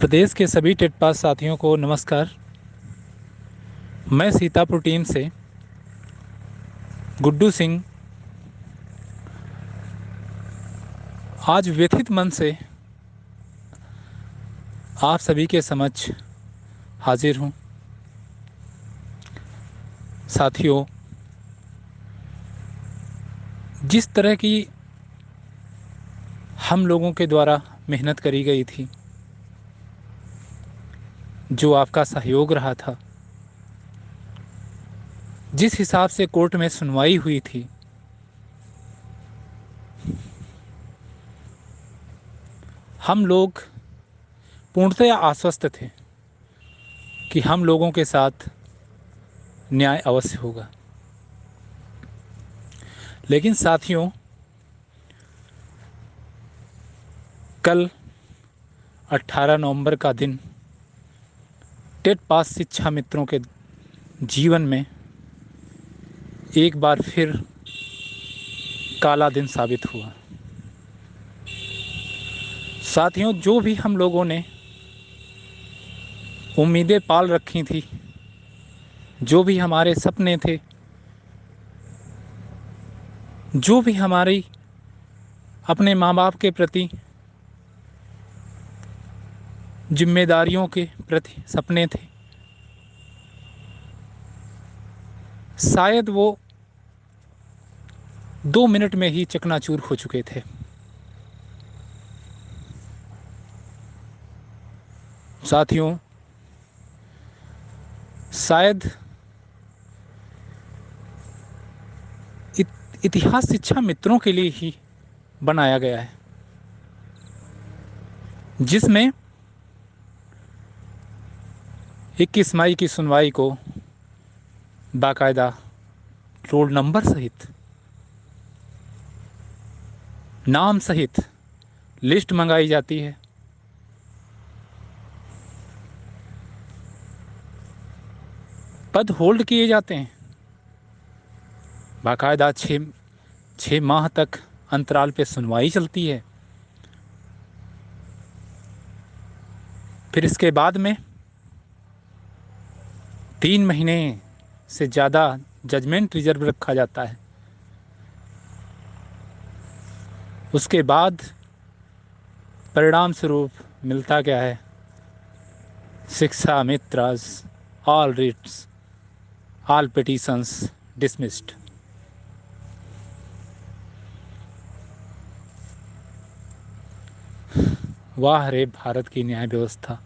प्रदेश के सभी TET pass साथियों को नमस्कार। मैं सीतापुर टीम से गुड्डू सिंह आज व्यथित मन से आप सभी के समक्ष हाजिर हूँ। साथियों, जिस तरह की हम लोगों के द्वारा मेहनत करी गई थी, जो आपका सहयोग रहा था, जिस हिसाब से कोर्ट में सुनवाई हुई थी, हम लोग पूर्णतया आश्वस्त थे कि हम लोगों के साथ न्याय अवश्य होगा। लेकिन साथियों, कल 18 नवंबर का दिन टेट पास शिक्षा मित्रों के जीवन में एक बार फिर काला दिन साबित हुआ। साथियों, जो भी हम लोगों ने उम्मीदें पाल रखी थी, जो भी हमारे सपने थे, जो भी हमारी अपने माँ बाप के प्रति जिम्मेदारियों के प्रति सपने थे, शायद वो 2 मिनट में ही चकनाचूर हो चुके थे। साथियों, शायद इतिहास शिक्षा मित्रों के लिए ही बनाया गया है, जिसमें 21 मई की सुनवाई को बाकायदा रोल नंबर सहित, नाम सहित लिस्ट मंगाई जाती है। पद होल्ड किए जाते हैं। बाकायदा 6 माह तक अंतराल पे सुनवाई चलती है। फिर इसके बाद में 3 महीने से ज़्यादा जजमेंट रिजर्व रखा जाता है। उसके बाद परिणाम स्वरूप मिलता क्या है? शिक्षा मित्रास, all writs, all petitions dismissed. वाह रे भारत की न्याय व्यवस्था।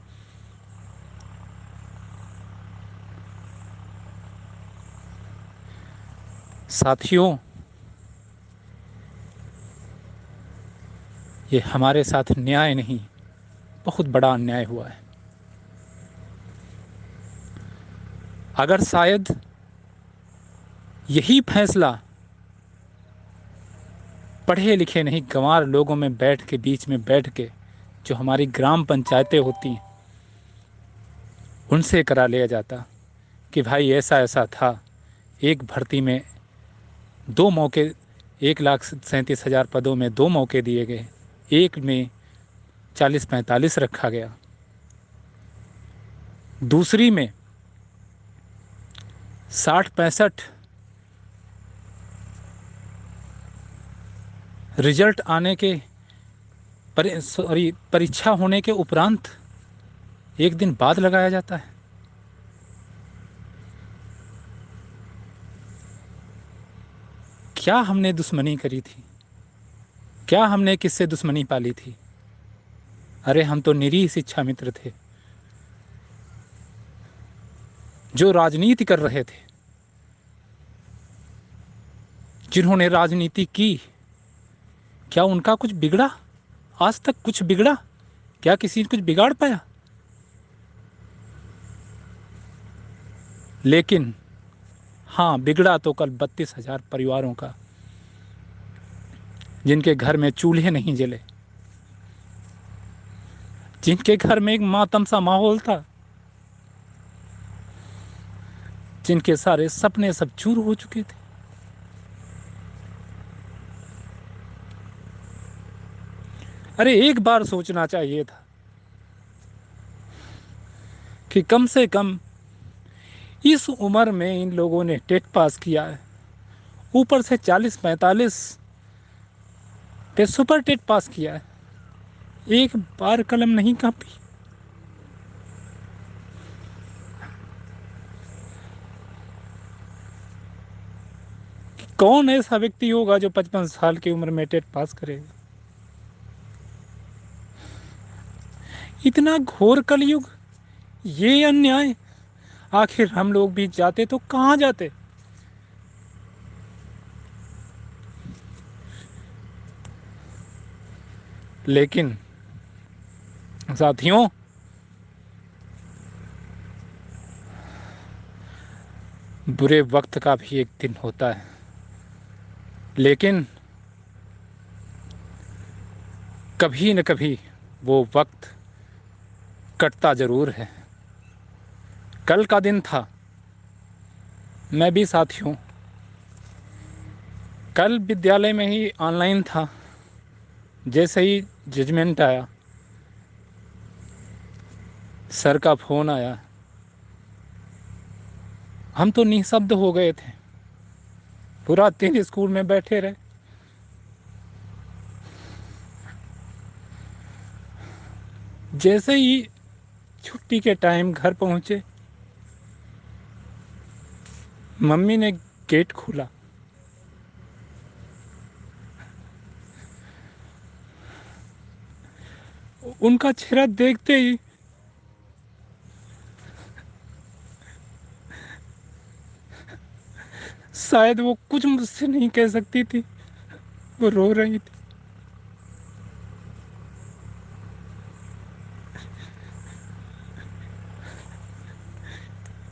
साथियों, ये हमारे साथ न्याय नहीं, बहुत बड़ा अन्याय हुआ है। अगर शायद यही फैसला पढ़े लिखे नहीं गंवार लोगों में बैठ के, बीच में बैठ के, जो हमारी ग्राम पंचायतें होती हैं, उनसे करा लिया जाता कि भाई ऐसा ऐसा था, एक भर्ती में 2 मौके, 1,37,000 पदों में 2 मौके दिए गए, एक में 40-45 रखा गया, दूसरी में 60-65 रिजल्ट आने के परीक्षा होने के उपरांत एक दिन बाद लगाया जाता है। क्या हमने दुश्मनी करी थी? क्या हमने किससे दुश्मनी पाली थी? अरे हम तो निरीह शिक्षा मित्र थे, जो राजनीति कर रहे थे, जिन्होंने राजनीति की। क्या उनका कुछ बिगड़ा? आज तक कुछ बिगड़ा? क्या किसी ने कुछ बिगाड़ पाया? लेकिन हाँ, बिगड़ा तो कल 32,000 परिवारों का, जिनके घर में चूल्हे नहीं जले, जिनके घर में एक मातम सा माहौल था, जिनके सारे सपने सब चूर हो चुके थे। अरे एक बार सोचना चाहिए था। कि कम से कम इस उम्र में इन लोगों ने टेट पास किया है, ऊपर से 40-45 पे सुपर टेट पास किया है, एक बार कलम नहीं कापी। कौन ऐसा व्यक्ति होगा जो 55 साल की उम्र में टेट पास करेगा? इतना घोर कलयुग, ये अन्याय। आखिर हम लोग भी जाते तो कहाँ जाते? लेकिन साथियों, बुरे वक्त का भी एक दिन होता है, लेकिन कभी न कभी वो वक्त कटता ज़रूर है। कल का दिन था, मैं भी साथियों कल विद्यालय में ही ऑनलाइन था। जैसे ही जजमेंट आया, सर का फ़ोन आया, हम तो निःशब्द हो गए थे। पूरा दिन स्कूल में बैठे रहे। जैसे ही छुट्टी के टाइम घर पहुँचे, मम्मी ने गेट खोला। उनका चेहरा देखते ही शायद वो कुछ मुझसे नहीं कह सकती थी, वो रो रही थी।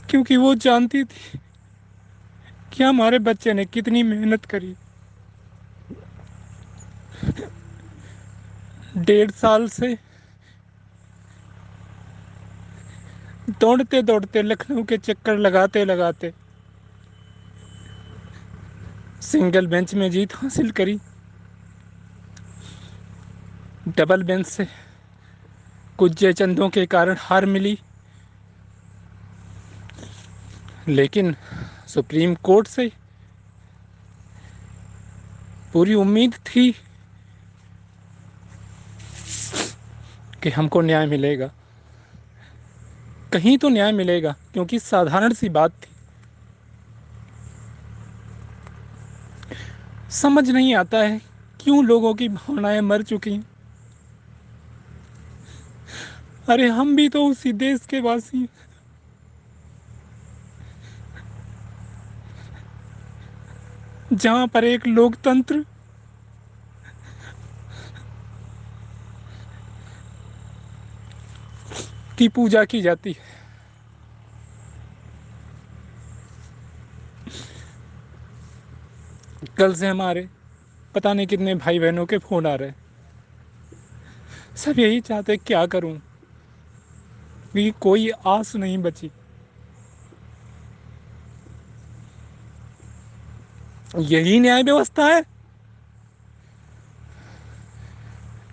क्योंकि वो जानती थी कि हमारे बच्चे ने कितनी मेहनत करी। 1.5 साल से दौड़ते दौड़ते, लखनऊ के चक्कर लगाते लगाते सिंगल बेंच में जीत हासिल करी। डबल बेंच से कुछ जयचंदों के कारण हार मिली। लेकिन सुप्रीम कोर्ट से पूरी उम्मीद थी कि हमको न्याय मिलेगा, कहीं तो न्याय मिलेगा, क्योंकि साधारण सी बात थी। समझ नहीं आता है क्यों लोगों की भावनाएं मर चुकी हैं। अरे हम भी तो उसी देश के वासी हैं, जहां पर एक लोकतंत्र की पूजा की जाती है। कल से हमारे पता नहीं कितने भाई बहनों के फोन आ रहे हैं। सब यही चाहते क्या करूं, क्योंकि कोई आस नहीं बची। यही न्याय व्यवस्था है?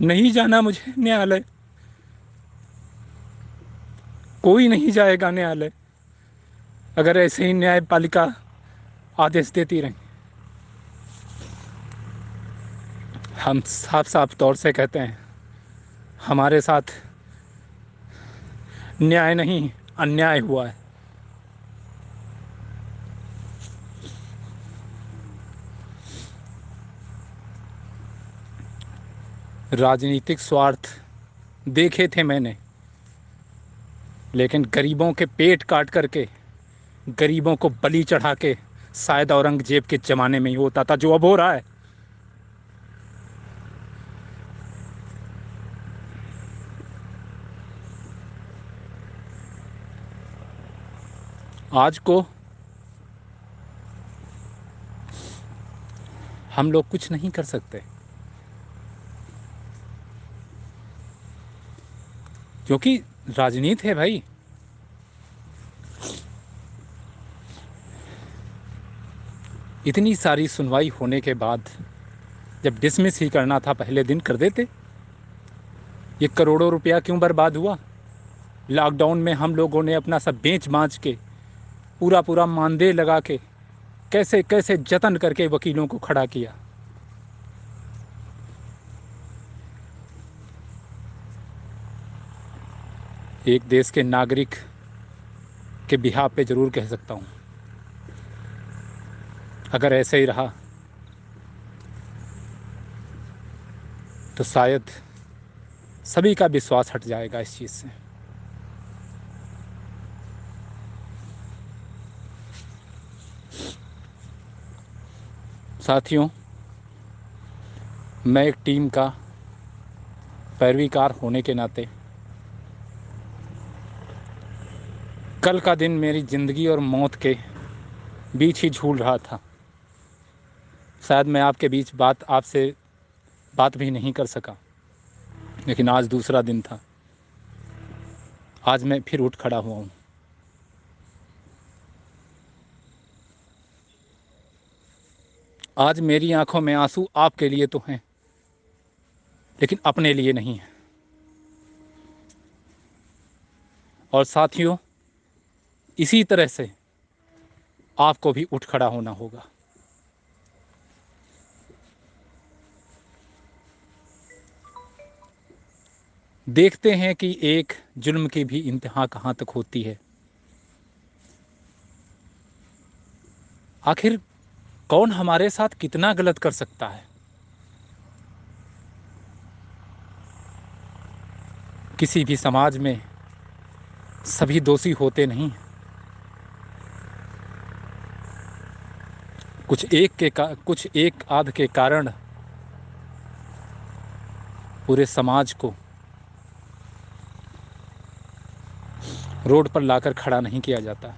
नहीं जाना मुझे न्यायालय, कोई नहीं जाएगा न्यायालय अगर ऐसे ही न्यायपालिका आदेश देती रही। हम साफ साफ तौर से कहते हैं, हमारे साथ न्याय नहीं, अन्याय हुआ है। राजनीतिक स्वार्थ देखे थे मैंने, लेकिन गरीबों के पेट काट करके, गरीबों को बलि चढ़ा के शायद औरंगजेब के ज़माने में ही होता था, जो अब हो रहा है। आज को हम लोग कुछ नहीं कर सकते, क्योंकि राजनीति है भाई। इतनी सारी सुनवाई होने के बाद जब डिसमिस ही करना था, पहले दिन कर देते। ये करोड़ों रुपया क्यों बर्बाद हुआ? लॉकडाउन में हम लोगों ने अपना सब बेच बाँच के, पूरा पूरा मानदेय लगा के, कैसे कैसे जतन करके वकीलों को खड़ा किया। एक देश के नागरिक के बिहाफ पे ज़रूर कह सकता हूँ, अगर ऐसे ही रहा तो शायद सभी का विश्वास हट जाएगा इस चीज़ से। साथियों, मैं एक टीम का पैरवीकार होने के नाते कल का दिन मेरी ज़िंदगी और मौत के बीच ही झूल रहा था। शायद मैं आपके बीच आपसे बात भी नहीं कर सका, लेकिन आज दूसरा दिन था। आज मैं फिर उठ खड़ा हुआ हूँ। आज मेरी आंखों में आंसू आपके लिए तो हैं, लेकिन अपने लिए नहीं है। और साथियों, इसी तरह से आपको भी उठ खड़ा होना होगा। देखते हैं कि एक जुल्म की भी इंतहा कहाँ तक होती है। आखिर कौन हमारे साथ कितना गलत कर सकता है? किसी भी समाज में सभी दोषी होते नहीं। कुछ एक आध के कारण पूरे समाज को रोड पर लाकर खड़ा नहीं किया जाता।